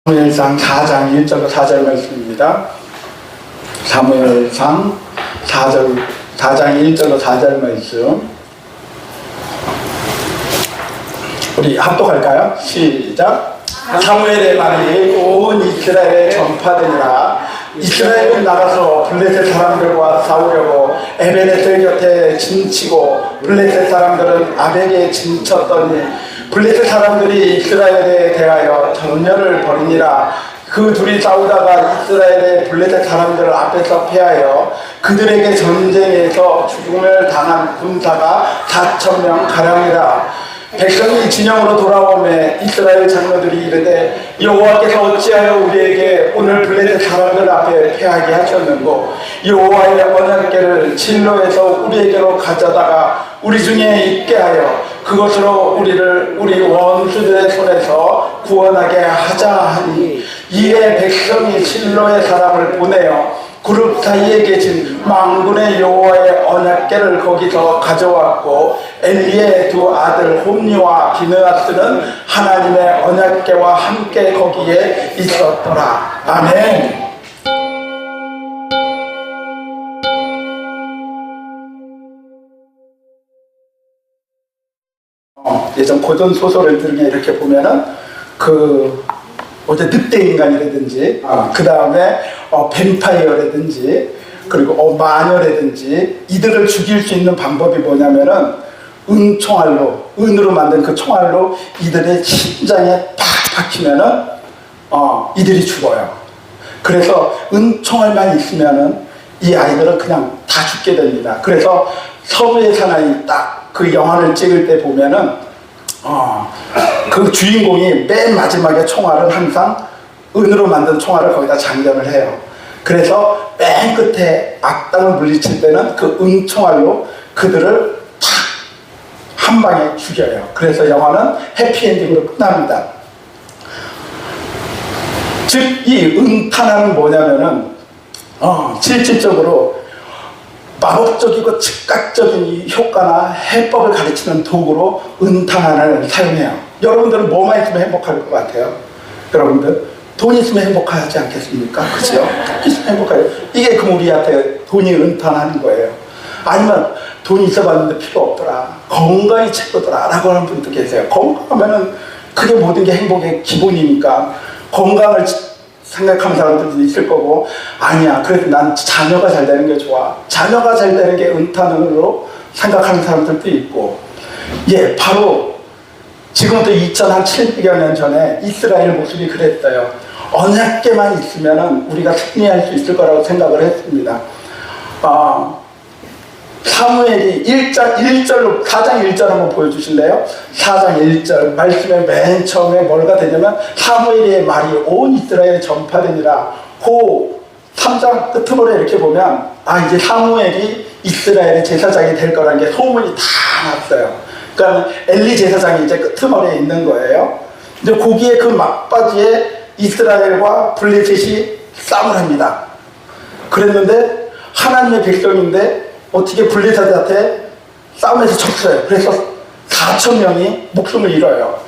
사무엘상 4장 1절로 4절 말씀입니다. 사무엘상 4장 1절로 4절 말씀 우리 합독할까요? 시작. 사무엘의 말이 온 이스라엘에 전파되니라. 이스라엘은 나가서 블레셋 사람들과 싸우려고 에베네셀 곁에 진치고 블레셋 사람들은 아벡에 진쳤더니 블레셋 사람들이 이스라엘에 대하여 전열을 벌이니라. 그 둘이 싸우다가 이스라엘의 블레셋 사람들 앞에서 패하여 그들에게 전쟁에서 죽음을 당한 군사가 4,000명 가량이라. 백성이 진영으로 돌아오매 이스라엘 장로들이 이르되 여호와께서 어찌하여 우리에게 오늘 블레셋 사람들 앞에 패하게 하셨는고 여호와의 언약궤를 실로에서 우리에게로 가져다가 우리 중에 있게 하여 그것으로 우리를 우리 원수들의 손에서 구원하게 하자 하니 이에 백성이 실로의 사람을 보내어 그룹 사이에 계신 만군의 여호와의 언약궤를 거기서 가져왔고 엘리의 두 아들 홈니와 비느하스는 하나님의 언약궤와 함께 거기에 있었더라. 아멘. 예전 고전 소설을 중에 이렇게 보면은 어제 늑대 인간이라든지 그 다음에 뱀파이어라든지 그리고 마녀라든지 이들을 죽일 수 있는 방법이 뭐냐면은 은으로 만든 그 총알로 이들의 심장에 팍 박히면은 이들이 죽어요. 그래서 은총알만 있으면은 이 아이들은 그냥 다 죽게 됩니다. 그래서 서부의 사나이 딱 그 영화를 찍을 때 보면은 그 주인공이 맨 마지막에 총알은 항상 은으로 만든 총알을 거기다 장전을 해요. 그래서 맨 끝에 악당을 물리칠 때는 그 은총알로 그들을 탁 한 방에 죽여요. 그래서 영화는 해피엔딩으로 끝납니다. 즉 이 은탄환은 뭐냐면은 실질적으로 마법적이고 즉각적인 효과나 해법을 가르치는 도구로 은탄환을 사용해요. 여러분들은 뭐만 있으면 행복할 것 같아요? 여러분들 돈 있으면 행복하지 않겠습니까? 그죠? 돈 있으면 행복해요. 이게 그럼 우리한테 돈이 은탄하는 거예요. 아니면 돈이 있어봤는데 필요 없더라, 건강이 최고더라 라고 하는 분도 계세요. 건강하면은 그게 모든 게 행복의 기본이니까 건강을 생각하는 사람들도 있을 거고, 아니야 그래도 난 자녀가 잘 되는 게 좋아, 자녀가 잘 되는 게 은탄으로 생각하는 사람들도 있고, 바로 지금부터 2700여 년 전에 이스라엘 모습이 그랬어요. 언약궤만 있으면 우리가 승리할 수 있을 거라고 생각을 했습니다. 사무엘이 4장 1절 한번 보여주실래요? 4장 1절 말씀의 맨 처음에 뭐가 되냐면 사무엘의 말이 온 이스라엘에 전파되니라. 그 3장 끝으로 이렇게 보면 이제 사무엘이 이스라엘의 제사장이 될 거라는 게 소문이 다 났어요. 그러니까 엘리 제사장이 이제 끄트머리에 있는 거예요. 근데 거기에 그 막바지에 이스라엘과 블레셋이 싸움을 합니다. 그랬는데 하나님의 백성인데 어떻게 블레셋한테 싸움에서 졌어요. 그래서 4,000명이 목숨을 잃어요.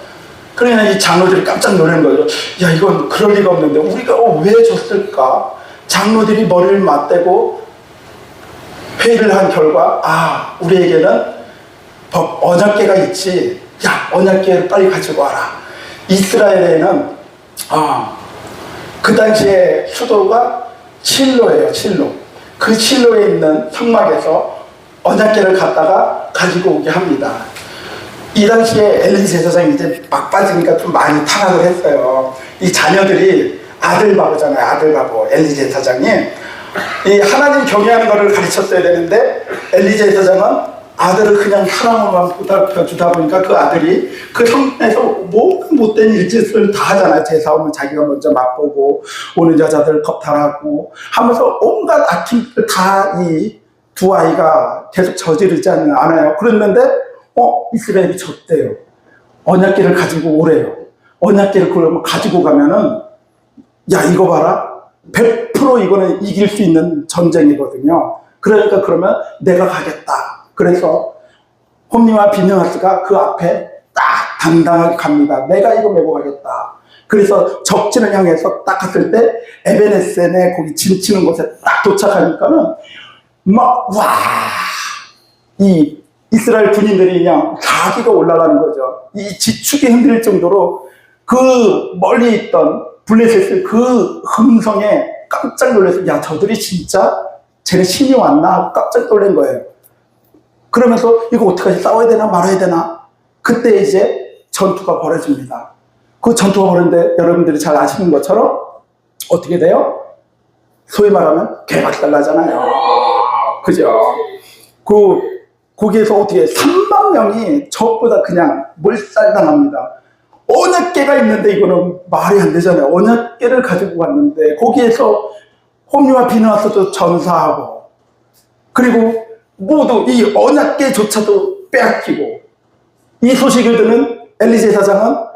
그러니까 이 장로들이 깜짝 놀란 거예요. 야, 이건 그럴 리가 없는데 우리가 왜 졌을까? 장로들이 머리를 맞대고 회의를 한 결과 우리에게는 언약궤가 있지. 야, 언약궤를 빨리 가지고 와라. 이스라엘에는 그 당시에 수도가 실로예요. 실로. 그 실로에 있는 성막에서 언약궤를 갖다가 가지고 오게 합니다. 이 당시에 엘리 제사장이 이제 막 빠지니까 좀 많이 타락을 했어요. 이 자녀들이 아들 바보잖아요. 아들 바보. 엘리 제사장이 이 하나님 경외하는 것을 가르쳤어야 되는데 엘리 제사장은 아들을 그냥 사랑으로만 보살펴주다 보니까 그 아들이 그 성전에서 모든 못된 일짓을 다 하잖아요. 제사 오면 자기가 먼저 맛보고 오는 여자들 겁탈하고 하면서 온갖 악행을 다 이 두 아이가 계속 저지르지 않아요. 그랬는데 이스라엘이 졌대요. 언약궤를 가지고 오래요. 언약궤를 그러면 가지고 가면은 야, 이거 봐라, 100% 이거는 이길 수 있는 전쟁이거든요. 그러니까 그러면 내가 가겠다. 그래서 홈니와 비느하스가 그 앞에 딱 당당하게 갑니다. 내가 이거 메고 가겠다. 그래서 적진을 향해서 딱 갔을 때 에베네센에 거기 진 치는 곳에 딱 도착하니까는 막 와, 이 이스라엘 군인들이 그냥 사기가 올라가는 거죠. 이 지축이 흔들릴 정도로 그 멀리 있던 블레셋의 그 함성에 깜짝 놀라서 야, 저들이 진짜 쟤네 신이 왔나 깜짝 놀란 거예요. 그러면서 이거 어떡하지, 싸워야 되나 말아야 되나. 그때 이제 전투가 벌어집니다. 그 전투가 벌어지는데 여러분들이 잘 아시는 것처럼 어떻게 돼요? 소위 말하면 개박살 나잖아요. 그죠? 거기에서 어떻게 3만 명이 저보다 그냥 몰살당합니다. 언약궤가 있는데 이거는 말이 안 되잖아요. 언약궤를 가지고 갔는데 거기에서 홈리와 비느하스도 전사하고, 그리고 모두 이 언약궤조차도 빼앗기고, 이 소식을 듣는 엘리제 사장은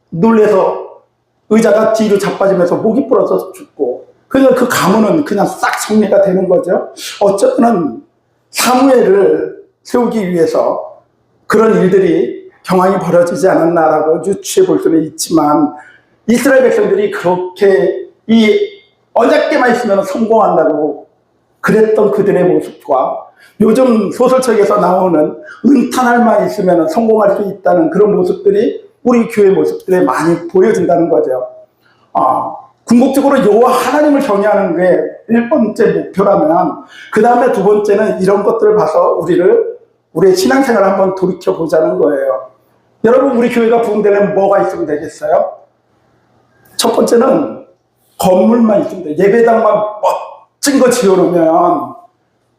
놀래서 의자가 뒤로 자빠지면서 목이 부러져서 죽고, 그냥 그 가문은 그냥 싹 정리가 되는 거죠. 어쩌면 사무엘을 세우기 위해서 그런 일들이 경황이 벌어지지 않았나라고 유추해 볼 수는 있지만, 이스라엘 백성들이 그렇게 이 언약궤만 있으면 성공한다고 그랬던 그들의 모습과 요즘 소설책에서 나오는 은탄할만 있으면 성공할 수 있다는 그런 모습들이 우리 교회 모습들에 많이 보여진다는 거죠. 궁극적으로 여호와 하나님을 경외하는 게 1번째 목표라면, 그 다음에 2번째는 이런 것들을 봐서 우리의 신앙생활을 한번 돌이켜보자는 거예요. 여러분, 우리 교회가 부흥되려면 뭐가 있으면 되겠어요? 첫 번째는 건물만 있으면 돼요. 예배당만 멋진 거 지어놓으면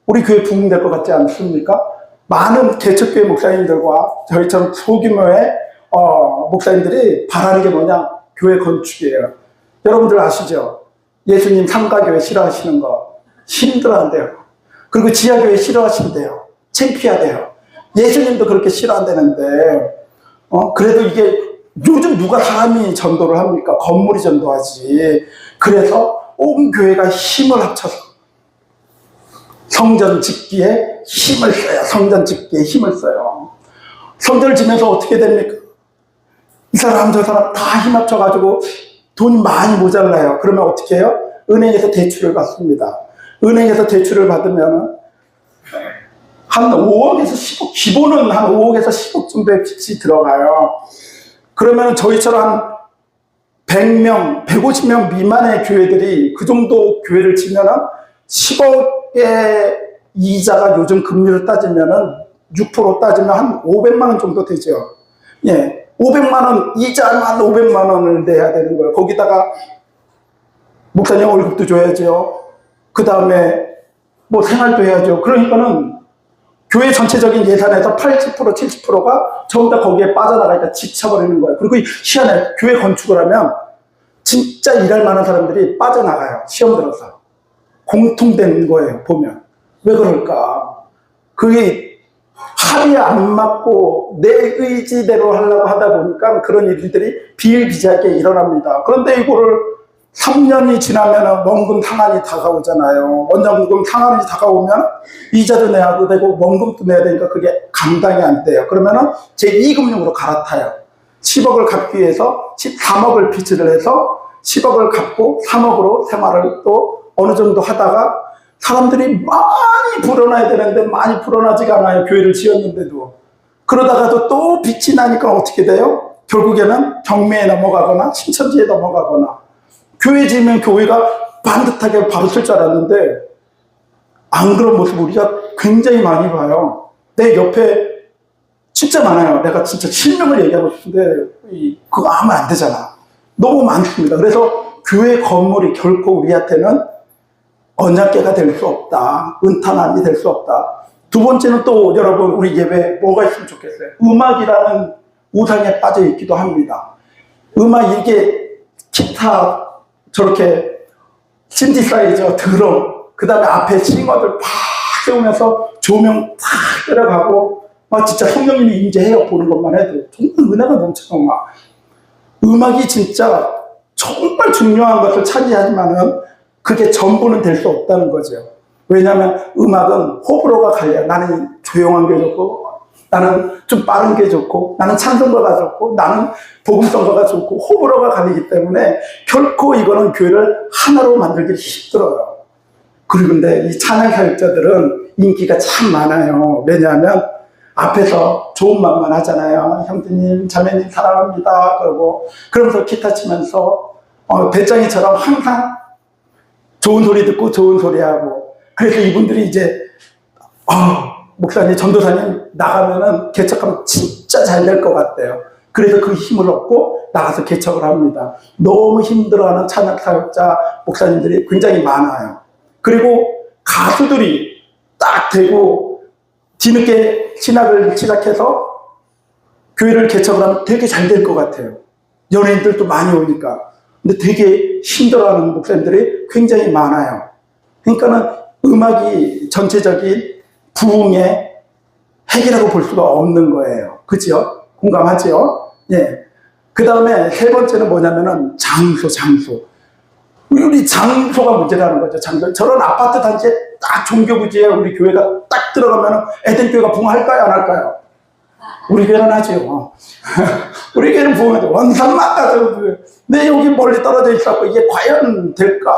우리 교회 부흥될 것 같지 않습니까? 많은 개척교회 목사님들과 저희처럼 소규모의 목사님들이 바라는 게 뭐냐? 교회 건축이에요. 여러분들 아시죠? 예수님 삼가교회 싫어하시는 거 힘들어한대요. 그리고 지하교회 싫어하신대요. 창피하대요. 예수님도 그렇게 싫어한다는데, 그래도 이게 요즘 누가 사람이 전도를 합니까? 건물이 전도하지. 그래서 온 교회가 힘을 합쳐서 성전 짓기에 힘을 써요. 성전 짓기에 힘을 써요. 성전을 지면서 어떻게 됩니까? 이 사람 저 사람 다 힘 합쳐가지고 돈이 많이 모자라요. 그러면 어떻게 해요? 은행에서 대출을 받습니다. 은행에서 대출을 받으면 한 5억에서 10억, 기본은 한 5억에서 10억 정도의 빚이 들어가요. 그러면 저희처럼 한 100명, 150명 미만의 교회들이 그 정도 교회를 치면은 10억의 이자가 요즘 금리를 따지면은 6% 따지면 한 500만 원 정도 되죠. 예. 500만 원, 이자만 500만 원을 내야 되는 거예요. 거기다가 목사님 월급도 줘야죠. 그 다음에 뭐 생활도 해야죠. 그러니까는 교회 전체적인 예산에서 80%, 70%가 전부 다 거기에 빠져나가니까 지쳐버리는 거예요. 그리고 희한해. 교회 건축을 하면 진짜 일할 만한 사람들이 빠져나가요. 시험 들어서. 공통된 거예요, 보면. 왜 그럴까? 그게 합이 안 맞고 내 의지대로 하려고 하다 보니까 그런 일들이 비일비재하게 일어납니다. 그런데 이거를 3년이 지나면 원금 상환이 다가오잖아요. 원장금 상환이 다가오면 이자도 내야 되고 원금도 내야 되니까 그게 감당이 안 돼요. 그러면 제2금융으로 갈아타요. 10억을 갚기 위해서 13억을 빚을 해서 10억을 갚고 3억으로 생활을 또 어느 정도 하다가 사람들이 많이 불어나야 되는데 많이 불어나지가 않아요. 교회를 지었는데도. 그러다가도 또 빚이 나니까 어떻게 돼요? 결국에는 경매에 넘어가거나 신천지에 넘어가거나. 교회 지으면 교회가 반듯하게 바로 쓸 줄 알았는데 안 그런 모습 우리가 굉장히 많이 봐요. 내 옆에 진짜 많아요. 내가 진짜 실명을 얘기하고 싶은데 그거 하면 안 되잖아. 너무 많습니다. 그래서 교회 건물이 결코 우리한테는 언약궤가 될 수 없다. 은탄함이 될 수 없다. 2번째는 또 여러분 우리 예배에 뭐가 있으면 좋겠어요? 음악이라는 우상에 빠져 있기도 합니다. 음악 이게 기타 저렇게 신디사이저 드럼 그 다음에 앞에 싱어들 팍 세우면서 조명 탁 때려가고 막 진짜 성령님이 임재해요. 보는 것만 해도 정말 은혜가 넘쳐요. 막 음악이 진짜 정말 중요한 것을 차지하지만은 그게 전부는 될 수 없다는 거죠. 왜냐하면 음악은 호불호가 갈려요. 나는 조용한 게 좋고 나는 좀 빠른 게 좋고, 나는 찬송가가 좋고, 나는 복음성가가 좋고, 호불호가 갈리기 때문에 결코 이거는 교회를 하나로 만들기 힘들어요. 그리고 근데 이 찬양 사역자들은 인기가 참 많아요. 왜냐하면 앞에서 좋은 말만 하잖아요. 형제님, 자매님 사랑합니다. 그러고 그러면서 기타 치면서 배짱이처럼 항상 좋은 소리 듣고 좋은 소리 하고, 그래서 이분들이 이제 목사님, 전도사님 나가면은 개척하면 진짜 잘 될 것 같대요. 그래서 그 힘을 얻고 나가서 개척을 합니다. 너무 힘들어하는 찬양 사역자 목사님들이 굉장히 많아요. 그리고 가수들이 딱 되고 뒤늦게 신학을 시작해서 교회를 개척을 하면 되게 잘 될 것 같아요. 연예인들도 많이 오니까. 근데 되게 힘들어하는 목사님들이 굉장히 많아요. 그러니까는 음악이 전체적인 부흥의 핵이라고 볼 수가 없는 거예요. 그죠? 공감하죠? 예. 그 다음에 세 번째는 뭐냐면은 장소. 우리 장소가 문제라는 거죠. 장소. 저런 아파트 단지에 딱 종교부지에 우리 교회가 딱 들어가면은 에덴교회가 부흥할까요? 안 할까요? 우리 교회는 하죠. 우리 교회는 부흥하죠. 원산만 가서. 근데 여기 멀리 떨어져 있었고 이게 과연 될까?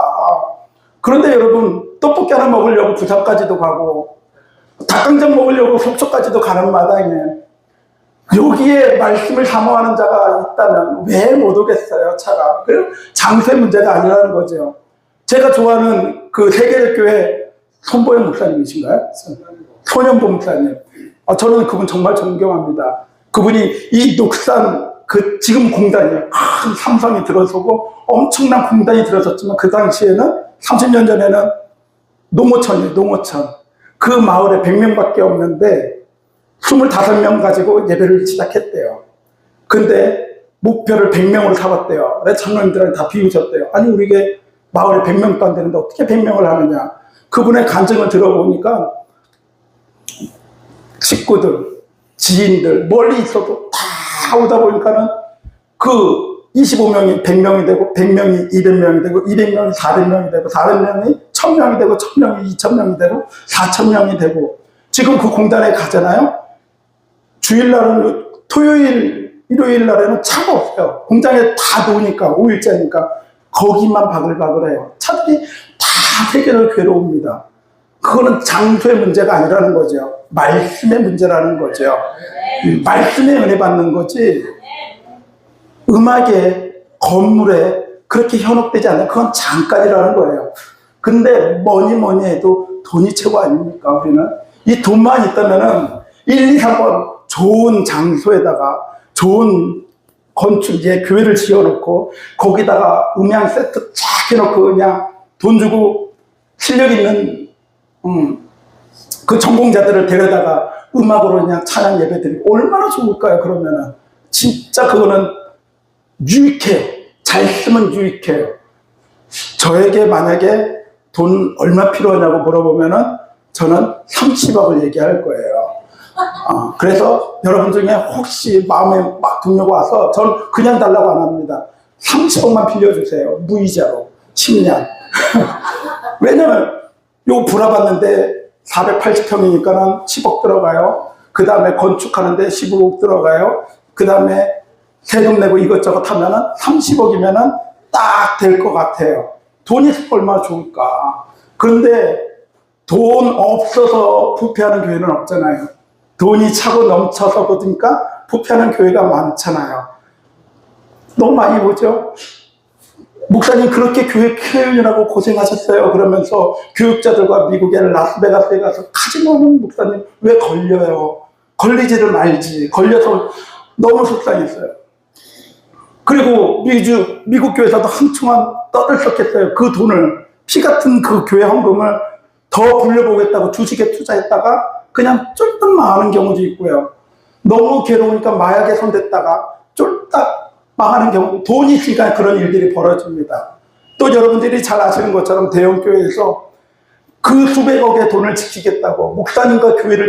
그런데 여러분, 떡볶이 하나 먹으려고 부산까지도 가고, 닭강정 먹으려고 속초까지도 가는 마당에 여기에 말씀을 사모하는 자가 있다면 왜 못 오겠어요, 차가. 그럼 장소의 문제가 아니라는 거죠. 제가 좋아하는 그 세계교회 손보영 목사님이신가요? 손현보 목사님. 저는 그분 정말 존경합니다. 그분이 이 녹산 지금 공단이에요. 큰 삼성이 들어서고 엄청난 공단이 들어섰지만 그 당시에는 30년 전에는 농어촌이에요. 농어촌. 그 마을에 100명밖에 없는데 25명 가지고 예배를 시작했대요. 근데 목표를 100명으로 잡았대요. 장로님들한테 다 비우셨대요. 아니 우리게 마을에 100명도 안 되는데 어떻게 100명을 하느냐. 그분의 간증을 들어보니까 식구들, 지인들 멀리 있어도 다 오다 보니까는 그 25명이 100명이 되고 100명이 200명이 되고 200명이 400명이 되고 400명이 1000명이 되고 1000명이 2000명이 되고 4000명이 되고, 지금 그 공단에 가잖아요. 주일날은 토요일, 일요일 날에는 차가 없어요. 공장에 다 놓으니까 5일째니까 거기만 바글바글해요. 차들이 다 세계를 괴로웁니다. 그거는 장소의 문제가 아니라는 거죠. 말씀의 문제라는 거죠. 말씀의 은혜 받는 거지 음악에 건물에 그렇게 현혹되지 않아요. 그건 잠깐이라는 거예요. 근데 뭐니 해도 돈이 최고 아닙니까? 우리는 이 돈만 있다면은 1, 2, 3번 좋은 장소에다가 좋은 건축에 교회를 지어놓고 거기다가 음향 세트 쫙 해놓고 그냥 돈 주고 실력 있는 그 전공자들을 데려다가 음악으로 그냥 찬양 예배 드리고 얼마나 좋을까요? 그러면은 진짜 그거는 유익해요. 잘 쓰면 유익해요. 저에게 만약에 돈 얼마 필요하냐고 물어보면은 저는 30억을 얘기할 거예요. 그래서 여러분 중에 혹시 마음에 막 동료가 와서 저는 그냥 달라고 안 합니다. 30억만 빌려주세요. 무이자로 10년. 왜냐면 요 불화받는데 480평이니까는 10억 들어가요. 그 다음에 건축하는데 15억 들어가요. 그 다음에 세금 내고 이것저것 하면은 30억이면은 딱 될 것 같아요. 돈이 얼마나 좋을까. 그런데 돈 없어서 부패하는 교회는 없잖아요. 돈이 차고 넘쳐서 보니까 부패하는 교회가 많잖아요. 너무 많이 보죠? 목사님 그렇게 교회 키우느라고 고생하셨어요. 그러면서 교육자들과 미국에 라스베가스에 가서 카지노는 목사님 왜 걸려요? 걸리지를 말지. 걸려서 너무 속상했어요. 그리고 미국 교회에서도 한층만 떠들썩했어요. 그 돈을, 피 같은 그 교회 헌금을 더 불려보겠다고 주식에 투자했다가 그냥 쫄딱 망하는 경우도 있고요. 너무 괴로우니까 마약에 손댔다가 쫄딱 망하는 경우, 돈이 있으니까 그런 일들이 벌어집니다. 또 여러분들이 잘 아시는 것처럼 대형교회에서 그 수백억의 돈을 지키겠다고, 목사님과 교회를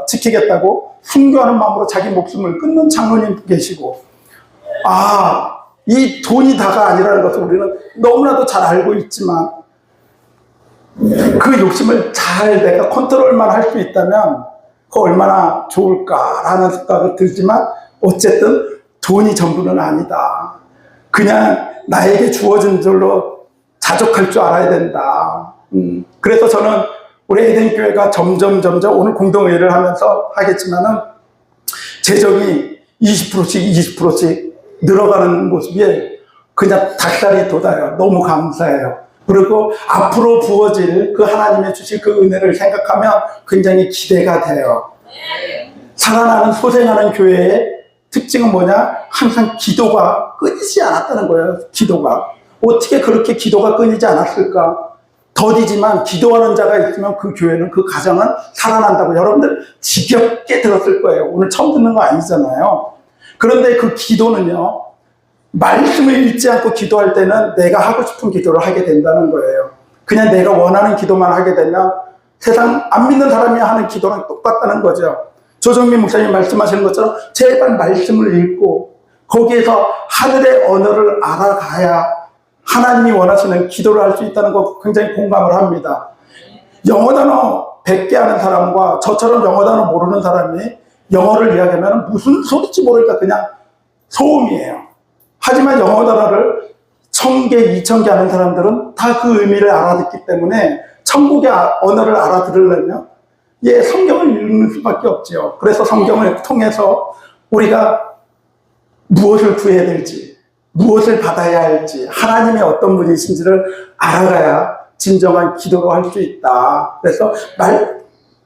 지키겠다고 순교하는 마음으로 자기 목숨을 끊는 장로님도 계시고, 이 돈이 다가 아니라는 것을 우리는 너무나도 잘 알고 있지만 그 욕심을 잘 내가 컨트롤만 할 수 있다면 그 얼마나 좋을까라는 생각이 들지만 어쨌든 돈이 전부는 아니다. 그냥 나에게 주어진 줄로 자족할 줄 알아야 된다. 그래서 저는 우리 에덴교회가 점점 오늘 공동회의를 하면서 하겠지만은 재정이 20%씩 늘어가는 모습이 그냥 닭다리에 돋아요. 너무 감사해요. 그리고 앞으로 부어질 그 하나님의 주실 그 은혜를 생각하면 굉장히 기대가 돼요. 살아나는 소생하는 교회의 특징은 뭐냐? 항상 기도가 끊이지 않았다는 거예요. 기도가. 어떻게 그렇게 기도가 끊이지 않았을까? 더디지만 기도하는 자가 있으면 그 교회는, 그 가정은 살아난다고 여러분들 지겹게 들었을 거예요. 오늘 처음 듣는 거 아니잖아요. 그런데 그 기도는요, 말씀을 읽지 않고 기도할 때는 내가 하고 싶은 기도를 하게 된다는 거예요. 그냥 내가 원하는 기도만 하게 되면 세상 안 믿는 사람이 하는 기도랑 똑같다는 거죠. 조정민 목사님 말씀하시는 것처럼 제발 말씀을 읽고 거기에서 하늘의 언어를 알아가야 하나님이 원하시는 기도를 할 수 있다는 거 굉장히 공감을 합니다. 영어 단어 100개 아는 사람과 저처럼 영어 단어 모르는 사람이 영어를 이야기하면 무슨 소리인지 모르니까 그냥 소음이에요. 하지만 영어 단어를 1000개, 2000개 아는 사람들은 다 그 의미를 알아듣기 때문에 천국의 언어를 알아들으려면 성경을 읽는 수밖에 없죠. 그래서 성경을 통해서 우리가 무엇을 구해야 될지, 무엇을 받아야 할지, 하나님의 어떤 분이신지를 알아가야 진정한 기도로 할 수 있다. 그래서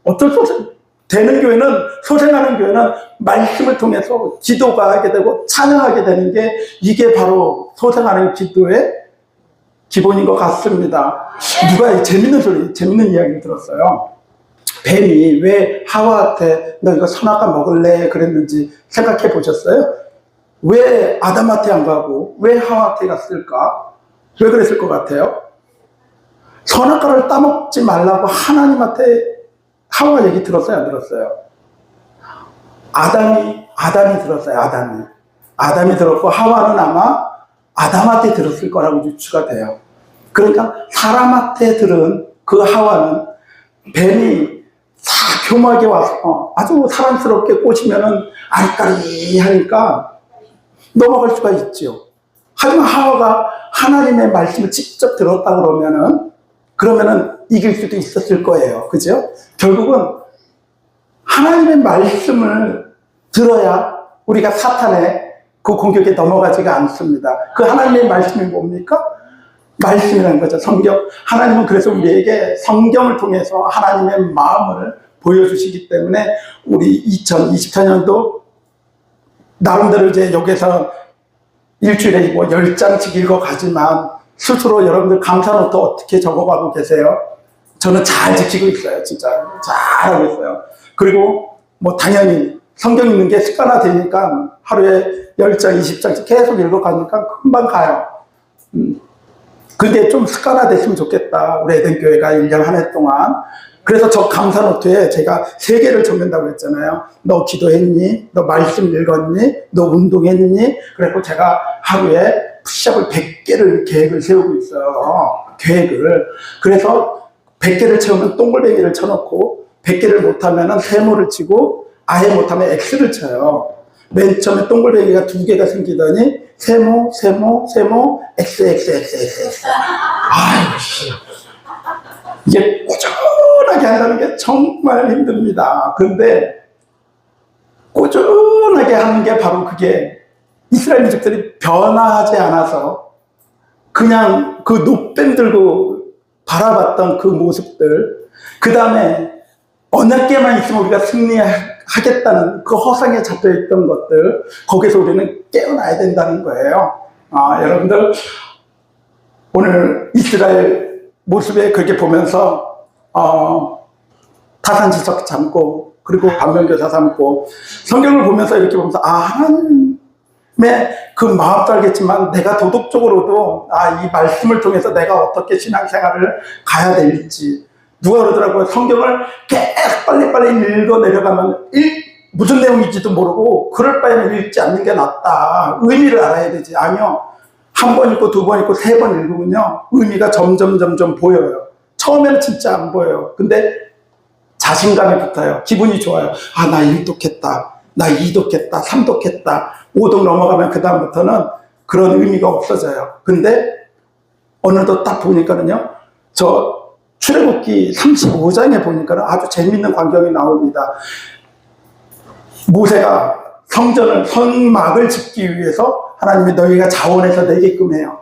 어쩔 수 없이 되는 교회는, 소생하는 교회는 말씀을 통해서 기도가 하게 되고 찬양하게 되는 게 이게 바로 소생하는 기도의 기본인 것 같습니다. 누가 재밌는 이야기를 들었어요. 뱀이 왜 하와한테 너 이거 선악과 먹을래 그랬는지 생각해 보셨어요? 왜 아담한테 안 가고 왜 하와한테 갔을까? 왜 그랬을 것 같아요? 선악과를 따먹지 말라고 하나님한테 하와 얘기 들었어요? 안 들었어요? 아담이 들었어요. 아담이 들었고 하와는 아마 아담한테 들었을 거라고 유추가 돼요. 그러니까 사람한테 들은 그 하와는 뱀이 교묘하게 와서 아주 사랑스럽게 꼬시면은 아리까리 하니까 넘어갈 수가 있죠. 하지만 하와가 하나님의 말씀을 직접 들었다 그러면은 이길 수도 있었을 거예요. 그죠? 결국은 하나님의 말씀을 들어야 우리가 사탄의 그 공격에 넘어가지가 않습니다. 그 하나님의 말씀이 뭡니까? 말씀이라는 거죠. 성경. 하나님은 그래서 우리에게 성경을 통해서 하나님의 마음을 보여주시기 때문에 우리 2024년도 나름대로 이제 여기서 일주일에 10장씩 읽어가지만 스스로 여러분들 감사노트 어떻게 적어가고 계세요? 저는 잘 지키고 있어요. 진짜 잘하고 있어요. 그리고 당연히 성경 읽는 게 습관화되니까 하루에 10장, 20장씩 계속 읽어가니까 금방 가요. 근데 좀 습관화됐으면 좋겠다. 우리 에덴교회가 1년 한 해 동안. 그래서 저 감사노트에 제가 3개를 적는다고 했잖아요. 너 기도했니? 너 말씀 읽었니? 너 운동했니? 그래서 제가 하루에 푸시업을 100개를 계획을 세우고 있어요. 계획을. 그래서 100개를 채우면 동글뱅이를 쳐놓고 100개를 못하면 세모를 치고 아예 못하면 X를 쳐요. 맨 처음에 동글뱅이가 2개가 생기더니 세모, X. 아유, 이게 꾸준하게 한다는 게 정말 힘듭니다. 근데 꾸준하게 하는 게 바로 그게 이스라엘 민족들이 변화하지 않아서 그냥 그 노뱀 들고 바라봤던 그 모습들, 그 다음에 어느 개만 있으면 우리가 승리하겠다는 그 허상에 잡혀있던 것들, 거기서 우리는 깨어나야 된다는 거예요. 여러분들 오늘 이스라엘 모습에 그렇게 보면서 타산지석 삼고 그리고 반면교사 삼고 성경을 보면서 이렇게 보면서 하나님의 그 마음도 알겠지만 내가 도덕적으로도 이 말씀을 통해서 내가 어떻게 신앙생활을 가야 될지. 누가 그러더라고요. 성경을 계속 빨리빨리 읽어 내려가면 무슨 내용인지도 모르고 그럴 바에는 읽지 않는 게 낫다. 의미를 알아야 되지. 아니요. 한 번 읽고 2번 읽고 3번 읽으면요. 의미가 점점 보여요. 처음에는 진짜 안 보여요. 근데 자신감이 붙어요. 기분이 좋아요. 아, 나 1독 했다. 나 2독 했다. 3독 했다. 5독 넘어가면 그다음부터는 그런 의미가 없어져요. 근데 어느덧 딱 보니까는요, 저 출애굽기 35장에 보니까는 아주 재밌는 광경이 나옵니다. 모세가 성막을 짓기 위해서 하나님이 너희가 자원해서 내게끔 해요.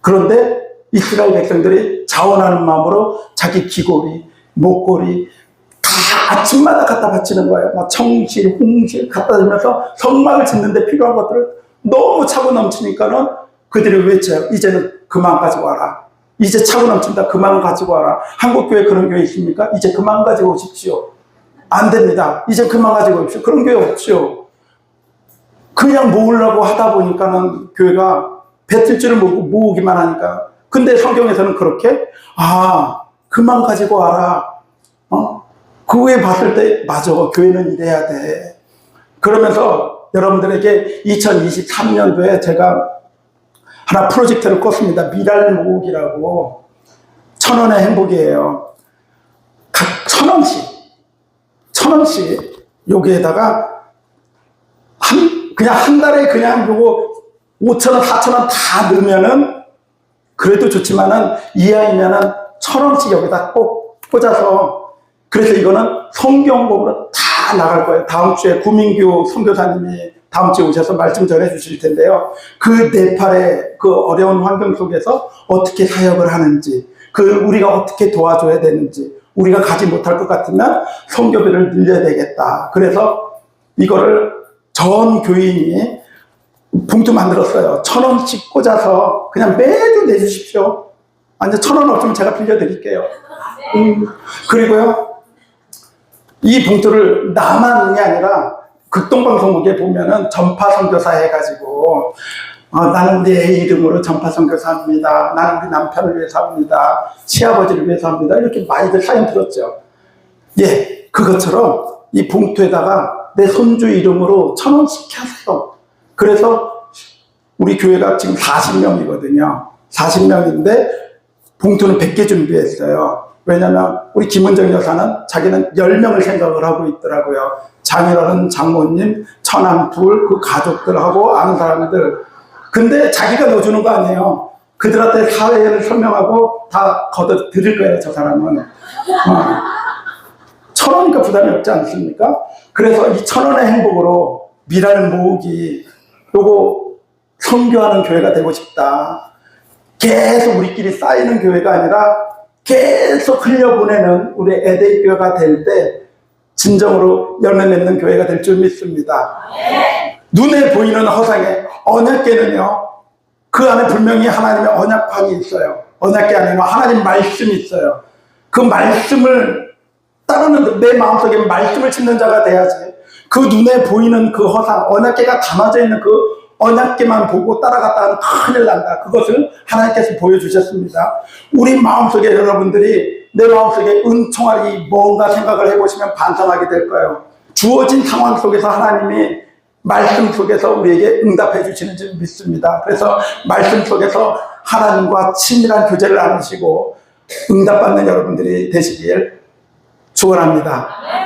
그런데 이스라엘 백성들이 자원하는 마음으로 자기 귀고리, 목걸이 다 아침마다 갖다 바치는 거예요. 막 청실, 홍실 갖다 주면서 성막을 짓는데 필요한 것들을 너무 차고 넘치니까는 그들이 외쳐요. 이제는 그만 가지고 와라. 이제 차고 넘친다. 그만 가지고 와라. 한국 교회 그런 교회 있습니까? 이제 그만 가지고 오십시오. 안 됩니다. 이제 그만 가지고 오십시오. 그런 교회 없죠. 그냥 모으려고 하다 보니까는 교회가 뱉을 줄을 모르고 모으기만 하니까. 근데 성경에서는 그렇게 그만 가지고 와라. 그 후에 봤을 때 맞아. 교회는 이래야 돼. 그러면서 여러분들에게 2023년도에 제가 하나 프로젝트를 껐습니다. 미랄 모으기라고. 1,000원의 행복이에요. 각 1,000원씩 여기에다가 그냥 한 달에 그냥 요거 5,000원, 4,000원 다 넣으면은 그래도 좋지만은 이하이면은 1,000원씩 여기다 꼭 꽂아서, 그래서 이거는 성경공으로 다 나갈 거예요. 다음 주에 구민규 선교사님이 다음 주에 오셔서 말씀 전해 주실 텐데요. 그 네팔의 그 어려운 환경 속에서 어떻게 사역을 하는지, 우리가 어떻게 도와줘야 되는지, 우리가 가지 못할 것 같으면 선교비를 늘려야 되겠다. 그래서 이거를 전 교인이 봉투 만들었어요. 1,000원씩 꽂아서 그냥 매주 내주십시오. 아니, 1,000원 없으면 제가 빌려드릴게요. 그리고요, 이 봉투를 나만이 아니라 극동방송국에 보면은 전파선교사 해가지고 나는 우리 애 이름으로 전파선교사 합니다. 나는 우리 남편을 위해서 합니다. 시아버지를 위해서 합니다. 이렇게 많이들 사연 들었죠. 예, 그것처럼 이 봉투에다가 내 손주 이름으로 1,000원씩 하세요. 그래서 우리 교회가 지금 40명이거든요. 40명인데 봉투는 100개 준비했어요. 왜냐면 우리 김은정 여사는 자기는 10명을 생각을 하고 있더라고요. 장인어른, 장모님, 처남둘, 그 가족들하고 아는 사람들. 근데 자기가 넣어주는 거 아니에요. 그들한테 사회를 설명하고 다 걷어 드릴 거예요, 저 사람은. 1,000원이니까 부담이 없지 않습니까? 그래서 이 1,000원의 행복으로 미랄 모으기, 요거 선교하는 교회가 되고 싶다. 계속 우리끼리 쌓이는 교회가 아니라 계속 흘려보내는 우리 에덴 교회가 될 때 진정으로 열매 맺는 교회가 될 줄 믿습니다. 눈에 보이는 허상의 언약궤는요, 그 안에 분명히 하나님의 언약판이 있어요. 언약궤 안에는 하나님 말씀이 있어요. 그 말씀을 따르는, 내 마음속에 말씀을 짓는 자가 돼야지. 그 눈에 보이는 그 허상, 언약궤가 담아져 있는 그 언약궤만 보고 따라갔다 하면 큰일 난다. 그것을 하나님께서 보여주셨습니다. 우리 마음속에, 여러분들이 내 마음속에 은총알이 뭔가 생각을 해보시면 반성하게 될 거예요. 주어진 상황 속에서 하나님이 말씀 속에서 우리에게 응답해 주시는 줄 믿습니다. 그래서 말씀 속에서 하나님과 친밀한 교제를 나누시고 응답받는 여러분들이 되시길 축원합니다.